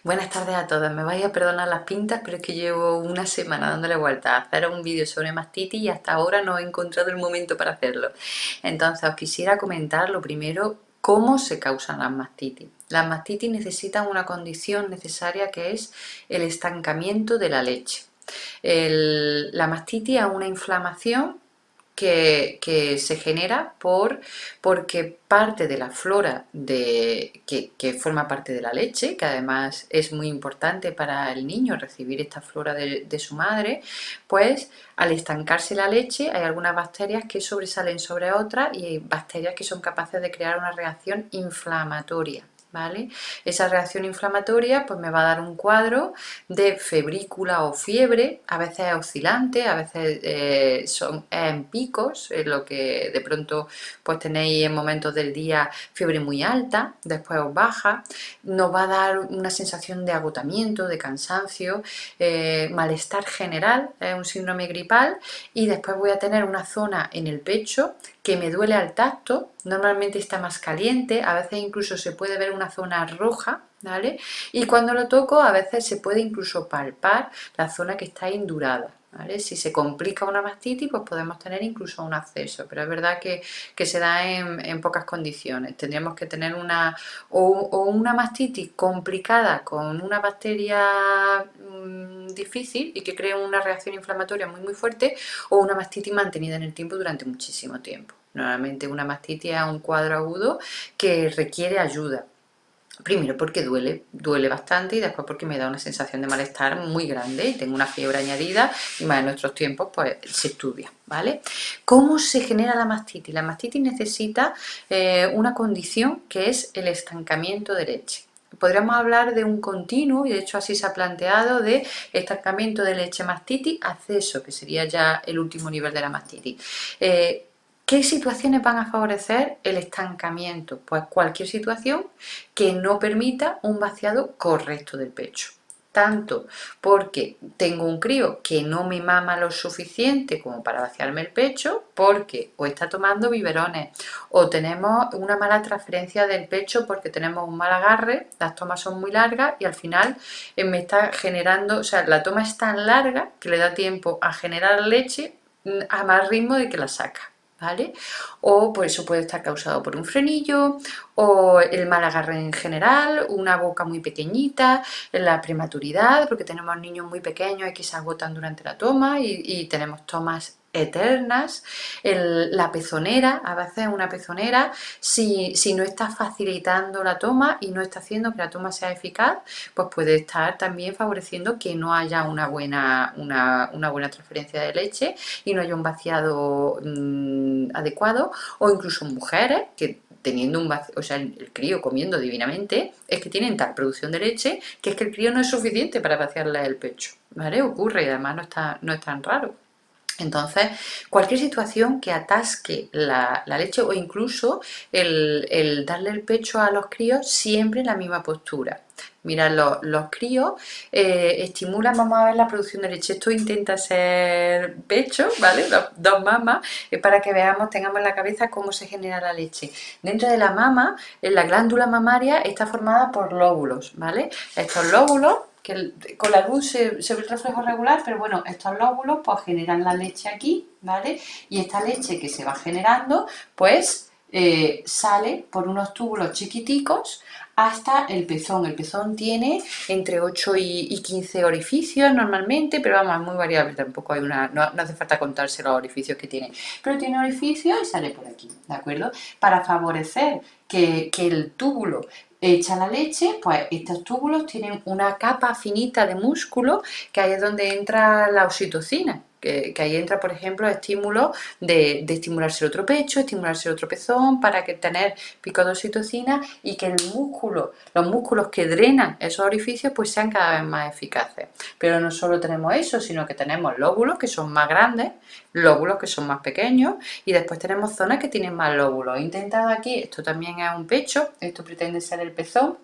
Buenas tardes a todas, me vais a perdonar las pintas, pero es que llevo una semana dándole vueltas a hacer un vídeo sobre mastitis y hasta ahora no he encontrado el momento para hacerlo. Entonces os quisiera comentar lo primero, cómo se causan las mastitis. Las mastitis necesitan una condición necesaria que es el estancamiento de la leche. La mastitis es una inflamación que se genera porque parte de la flora que forma parte de la leche, que además es muy importante para el niño recibir esta flora de su madre, pues al estancarse la leche hay algunas bacterias que sobresalen sobre otras y hay bacterias que son capaces de crear una reacción inflamatoria. ¿Vale? Esa reacción inflamatoria pues me va a dar un cuadro de febrícula o fiebre, a veces es oscilante, a veces son en picos, en lo que de pronto pues tenéis en momentos del día fiebre muy alta, después os baja, nos va a dar una sensación de agotamiento, de cansancio, malestar general, es un síndrome gripal, y después voy a tener una zona en el pecho que me duele al tacto, normalmente está más caliente, a veces incluso se puede ver una zona roja, ¿vale? Y cuando lo toco a veces se puede incluso palpar la zona que está indurada, ¿vale? Si se complica una mastitis pues podemos tener incluso un absceso, pero es verdad que se da en pocas condiciones. Tendríamos que tener o una mastitis complicada con una bacteria difícil y que cree una reacción inflamatoria muy fuerte, o una mastitis mantenida en el tiempo durante muchísimo tiempo. Normalmente una mastitis es un cuadro agudo que requiere ayuda. Primero porque duele bastante, y después porque me da una sensación de malestar muy grande y tengo una fiebre añadida, y más en nuestros tiempos pues se estudia, ¿vale? ¿Cómo se genera la mastitis? La mastitis necesita una condición que es el estancamiento de leche. Podríamos hablar de un continuo, y de hecho así se ha planteado, de estancamiento de leche, mastitis, acceso, que sería ya el último nivel de la mastitis. ¿Qué situaciones van a favorecer el estancamiento? Pues cualquier situación que no permita un vaciado correcto del pecho. Tanto porque tengo un crío que no me mama lo suficiente como para vaciarme el pecho, porque o está tomando biberones, o tenemos una mala transferencia del pecho porque tenemos un mal agarre, las tomas son muy largas y al final me está generando, o sea, la toma es tan larga que le da tiempo a generar leche a más ritmo de que la saca. ¿Vale? O por eso puede estar causado por un frenillo, o el mal agarre en general, una boca muy pequeñita, la prematuridad, porque tenemos niños muy pequeños y que se agotan durante la toma, y tenemos tomas eternas. La pezonera, a veces una pezonera, si no está facilitando la toma y no está haciendo que la toma sea eficaz, pues puede estar también favoreciendo que no haya una buena transferencia de leche y no haya un vaciado adecuado, o incluso mujeres que teniendo un vacío, o sea, el crío comiendo divinamente, es que tienen tal producción de leche que es que el crío no es suficiente para vaciarle el pecho, ¿vale? Ocurre, y además no es tan raro. Entonces, cualquier situación que atasque la leche, o incluso el darle el pecho a los críos siempre en la misma postura. Mirad, los críos estimulan, vamos a ver la producción de leche. Esto intenta ser pecho, ¿vale? Dos mamas, para que veamos, tengamos en la cabeza cómo se genera la leche. Dentro de la mama, la glándula mamaria está formada por lóbulos, ¿vale? Estos lóbulos, que con la luz se ve el reflejo regular, pero bueno, estos lóbulos pues generan la leche aquí, ¿vale? Y esta leche que se va generando, pues sale por unos túbulos chiquiticos hasta el pezón. El pezón tiene entre 8 y 15 orificios normalmente, pero vamos, es muy variable, tampoco hay no hace falta contarse los orificios que tiene, pero tiene orificios y sale por aquí, ¿de acuerdo? Para favorecer que el túbulo echa la leche, pues estos túbulos tienen una capa finita de músculo, que ahí es donde entra la oxitocina, que ahí entra, por ejemplo, estímulos de estimularse el otro pecho, estimularse el otro pezón, para que tener pico de oxitocina y que los músculos que drenan esos orificios pues sean cada vez más eficaces. Pero no solo tenemos eso, sino que tenemos lóbulos que son más grandes, lóbulos que son más pequeños, y después tenemos zonas que tienen más lóbulos. He intentado aquí, esto también es un pecho, esto pretende ser el pezón,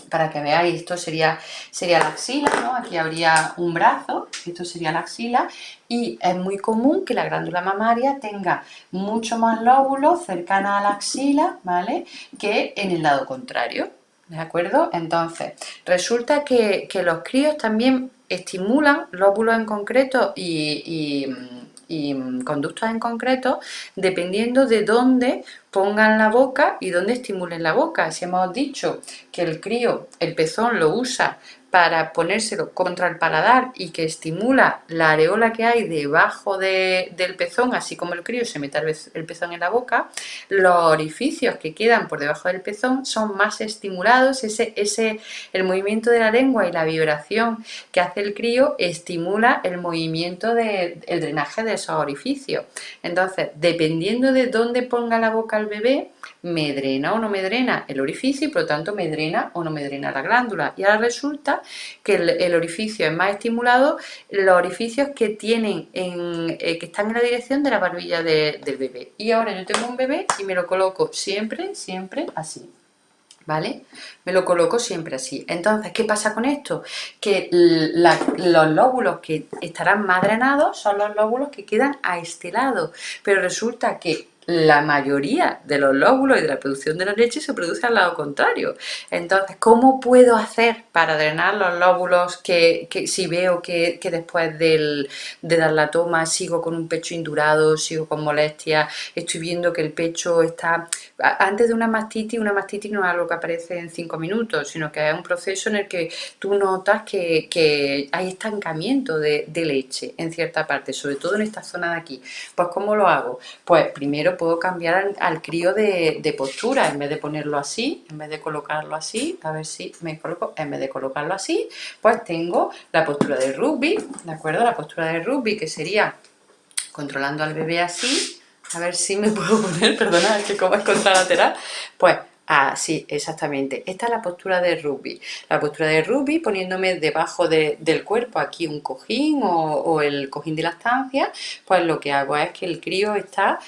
para que veáis, esto sería la axila, ¿no? Aquí habría un brazo, esto sería la axila, y es muy común que la glándula mamaria tenga mucho más lóbulos cercana a la axila, ¿vale? Que en el lado contrario. ¿De acuerdo? Entonces, resulta que los críos también estimulan lóbulos en concreto y conductos en concreto, dependiendo de dónde pongan la boca y dónde estimulen la boca. Si hemos dicho que el crío, el pezón, lo usa para ponérselo contra el paladar y que estimula la areola que hay debajo del pezón, así como el crío se mete el pezón en la boca, los orificios que quedan por debajo del pezón son más estimulados. El movimiento de la lengua y la vibración que hace el crío estimula el movimiento el drenaje de esos orificios. Entonces, dependiendo de dónde ponga la boca el bebé, me drena o no me drena el orificio y por lo tanto me drena o no me drena la glándula. Y ahora resulta que el orificio es más estimulado, los orificios que tienen que están en la dirección de la barbilla del bebé. Y ahora yo tengo un bebé y me lo coloco siempre así. ¿Vale? Me lo coloco siempre así. Entonces, ¿qué pasa con esto? Que los lóbulos que estarán más drenados son los lóbulos que quedan a este lado. Pero resulta que la mayoría de los lóbulos y de la producción de la leche se produce al lado contrario. Entonces, ¿cómo puedo hacer para drenar los lóbulos que si veo que después de dar la toma sigo con un pecho indurado, sigo con molestias, estoy viendo que el pecho está... Antes de una mastitis no es algo que aparece en 5 minutos, sino que es un proceso en el que tú notas que hay estancamiento de leche en cierta parte, sobre todo en esta zona de aquí. Pues ¿cómo lo hago? Pues primero puedo cambiar al crío de postura, en vez de ponerlo así, en vez de colocarlo así, a ver si me coloco, en vez de colocarlo así, pues tengo la postura de rugby, ¿de acuerdo? La postura de rugby, que sería controlando al bebé así. A ver si me puedo poner, perdona, es que como es contralateral, pues así, exactamente. Esta es la postura de rugby. La postura de rugby poniéndome debajo del cuerpo aquí un cojín o el cojín de lactancia, pues lo que hago es que el crío está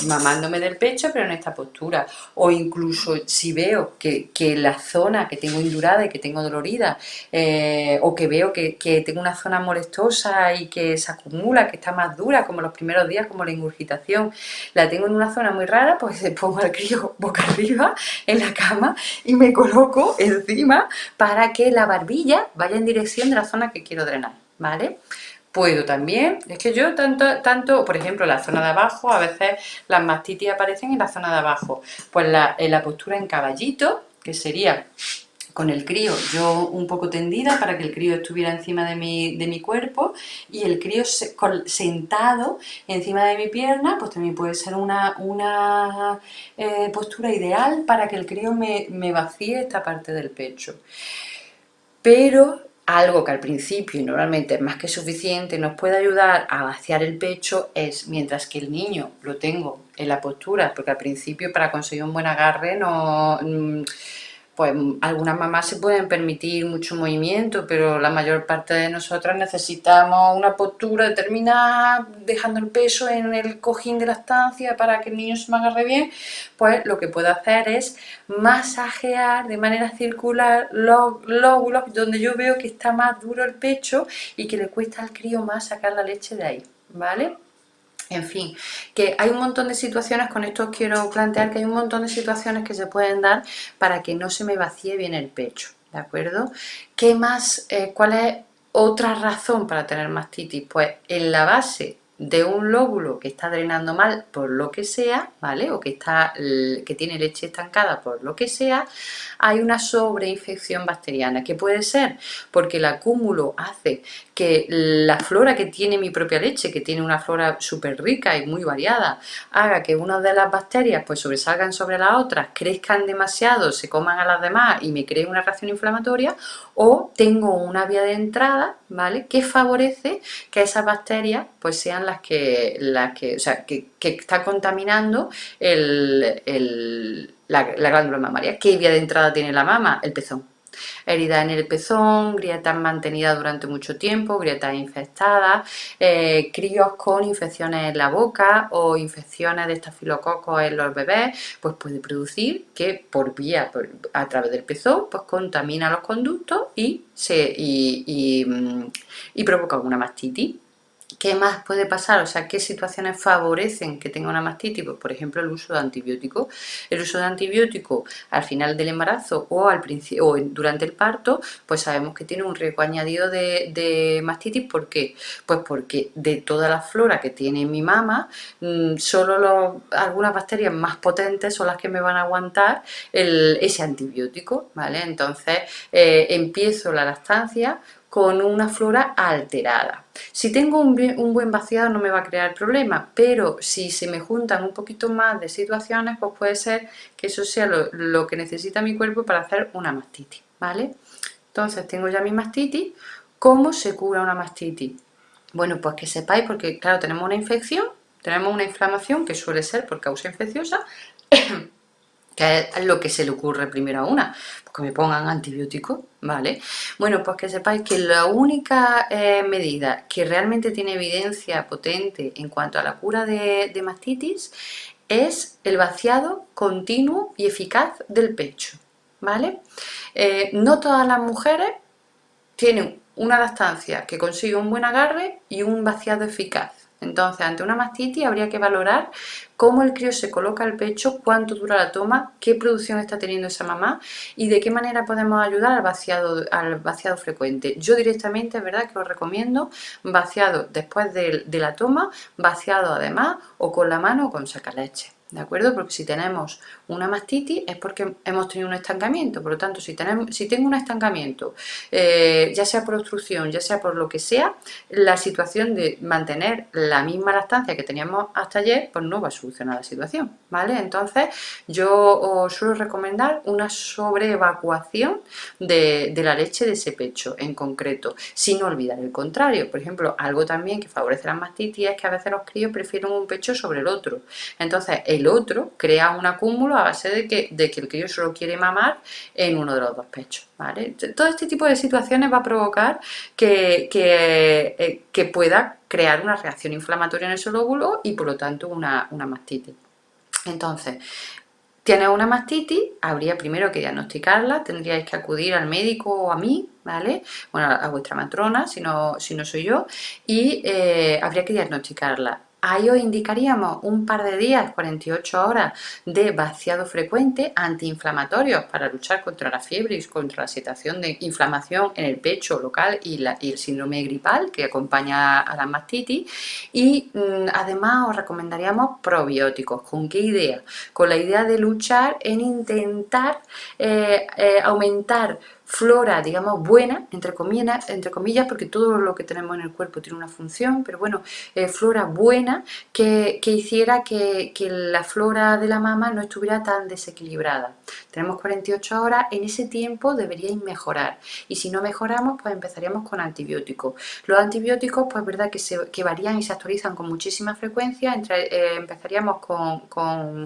mamándome del pecho, pero en esta postura. O incluso si veo que la zona que tengo indurada y que tengo dolorida, o que veo que tengo una zona molestosa y que se acumula, que está más dura, como los primeros días, como la ingurgitación, la tengo en una zona muy rara, pues pongo al crío boca arriba en la cama y me coloco encima para que la barbilla vaya en dirección de la zona que quiero drenar, ¿vale? Puedo también, es que yo tanto, por ejemplo, la zona de abajo, a veces las mastitis aparecen en la zona de abajo, pues en la postura en caballito, que sería con el crío yo un poco tendida para que el crío estuviera encima de mi cuerpo y el crío sentado encima de mi pierna, pues también puede ser una postura ideal para que el crío me vacíe esta parte del pecho. Pero algo que al principio y normalmente es más que suficiente nos puede ayudar a vaciar el pecho es, mientras que el niño lo tengo en la postura, porque al principio para conseguir un buen agarre no... Pues algunas mamás se pueden permitir mucho movimiento, pero la mayor parte de nosotras necesitamos una postura determinada, dejando el peso en el cojín de la estancia para que el niño se me agarre bien. Pues lo que puedo hacer es masajear de manera circular los lóbulos donde yo veo que está más duro el pecho y que le cuesta al crío más sacar la leche de ahí, ¿vale? En fin, que hay un montón de situaciones, con esto os quiero plantear que hay un montón de situaciones que se pueden dar para que no se me vacíe bien el pecho, ¿de acuerdo? ¿Qué más? ¿Cuál es otra razón para tener mastitis? Pues en la base de un lóbulo que está drenando mal por lo que sea, ¿vale? O que tiene leche estancada por lo que sea, hay una sobreinfección bacteriana, que puede ser porque el acúmulo hace que la flora que tiene mi propia leche, que tiene una flora súper rica y muy variada, haga que una de las bacterias pues sobresalgan sobre las otras, crezcan demasiado, se coman a las demás y me cree una reacción inflamatoria, o tengo una vía de entrada, ¿vale?, que favorece que esas bacterias pues sean o sea, que está contaminando la glándula mamaria. ¿Qué vía de entrada tiene la mama? El pezón. Heridas en el pezón, grietas mantenidas durante mucho tiempo, grietas infectadas, críos con infecciones en la boca o infecciones de estafilococos en los bebés, pues puede producir que a través del pezón, pues contamina los conductos y provoca una mastitis. ¿Qué más puede pasar? O sea, ¿qué situaciones favorecen que tenga una mastitis? Pues, por ejemplo, el uso de antibióticos. El uso de antibióticos al final del embarazo o al principio o durante el parto, pues sabemos que tiene un riesgo añadido de mastitis. ¿Por qué? Pues porque de toda la flora que tiene mi mama, solo algunas bacterias más potentes son las que me van a aguantar ese antibiótico, ¿vale? Entonces empiezo la lactancia con una flora alterada. Si tengo un buen vaciado no me va a crear problema, pero si se me juntan un poquito más de situaciones, pues puede ser que eso sea lo que necesita mi cuerpo para hacer una mastitis, ¿vale? Entonces tengo ya mi mastitis. ¿Cómo se cura una mastitis? Bueno, pues que sepáis, porque claro, tenemos una infección, tenemos una inflamación que suele ser por causa infecciosa, que es lo que se le ocurre primero a una, pues que me pongan antibióticos, ¿vale? Bueno, pues que sepáis que la única medida que realmente tiene evidencia potente en cuanto a la cura de mastitis es el vaciado continuo y eficaz del pecho, ¿vale? No todas las mujeres tienen una lactancia que consigue un buen agarre y un vaciado eficaz. Entonces, ante una mastitis habría que valorar cómo el crío se coloca al pecho, cuánto dura la toma, qué producción está teniendo esa mamá y de qué manera podemos ayudar al vaciado frecuente. Yo directamente, es verdad que os recomiendo vaciado después de la toma, vaciado además o con la mano o con sacaleche. ¿De acuerdo? Porque si tenemos una mastitis es porque hemos tenido un estancamiento. Por lo tanto, si tengo un estancamiento, ya sea por obstrucción, ya sea por lo que sea, la situación de mantener la misma lactancia que teníamos hasta ayer, pues no va a solucionar la situación, ¿vale? Entonces, yo os suelo recomendar una sobreevacuación de la leche de ese pecho en concreto, sin olvidar el contrario. Por ejemplo, algo también que favorece la mastitis es que a veces los críos prefieren un pecho sobre el otro. Entonces, el otro crea un acúmulo a base de que el crío solo quiere mamar en uno de los dos pechos, ¿vale? Todo este tipo de situaciones va a provocar que pueda crear una reacción inflamatoria en ese lóbulo y por lo tanto una mastitis. Entonces, tienes una mastitis, habría primero que diagnosticarla, tendríais que acudir al médico o a mí, ¿vale? Bueno, a vuestra matrona, si no soy yo, y habría que diagnosticarla. Ahí os indicaríamos un par de días, 48 horas de vaciado frecuente, antiinflamatorios para luchar contra la fiebre y contra la situación de inflamación en el pecho local y el síndrome gripal que acompaña a la mastitis. Y además os recomendaríamos probióticos. ¿Con qué idea? Con la idea de luchar en intentar aumentar flora, digamos, buena, entre comillas, porque todo lo que tenemos en el cuerpo tiene una función, pero bueno, flora buena que hiciera que la flora de la mama no estuviera tan desequilibrada. Tenemos 48 horas, en ese tiempo deberíais mejorar y si no mejoramos, pues empezaríamos con antibióticos. Los antibióticos, pues verdad que varían y se actualizan con muchísima frecuencia, empezaríamos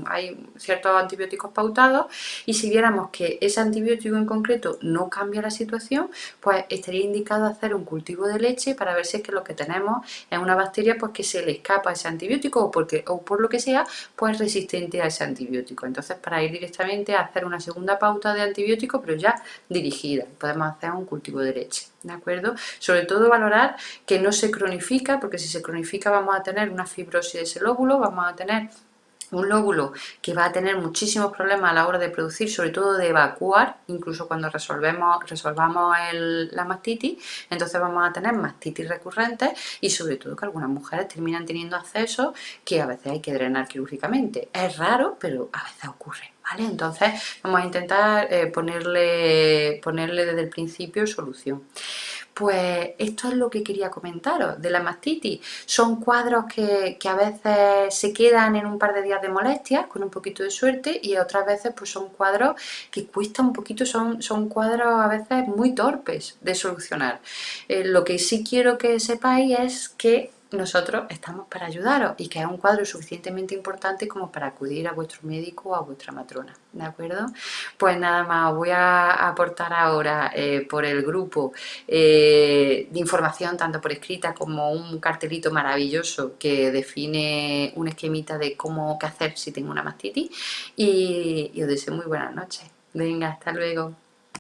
hay ciertos antibióticos pautados y si viéramos que ese antibiótico en concreto no cambia la situación, pues estaría indicado hacer un cultivo de leche para ver si es que lo que tenemos es una bacteria pues que se le escapa ese antibiótico o por lo que sea, pues resistente a ese antibiótico. Entonces, para ir directamente a hacer una segunda pauta de antibiótico, pero ya dirigida, podemos hacer un cultivo de leche, ¿de acuerdo? Sobre todo valorar que no se cronifica, porque si se cronifica vamos a tener una fibrosis de ese lóbulo, vamos a tener un lóbulo que va a tener muchísimos problemas a la hora de producir, sobre todo de evacuar, incluso cuando resolvamos la mastitis, entonces vamos a tener mastitis recurrentes y sobre todo que algunas mujeres terminan teniendo accesos que a veces hay que drenar quirúrgicamente. Es raro, pero a veces ocurre, ¿vale? Entonces vamos a intentar ponerle desde el principio solución. Pues esto es lo que quería comentaros de la mastitis. Son cuadros que a veces se quedan en un par de días de molestias, con un poquito de suerte, y otras veces pues son cuadros que cuesta un poquito, son cuadros a veces muy torpes de solucionar. Lo que sí quiero que sepáis es que nosotros estamos para ayudaros y que es un cuadro suficientemente importante como para acudir a vuestro médico o a vuestra matrona, ¿de acuerdo? Pues nada más, os voy a aportar ahora por el grupo de información tanto por escrita como un cartelito maravilloso que define un esquemita de qué hacer si tengo una mastitis y os deseo muy buenas noches. Venga, hasta luego.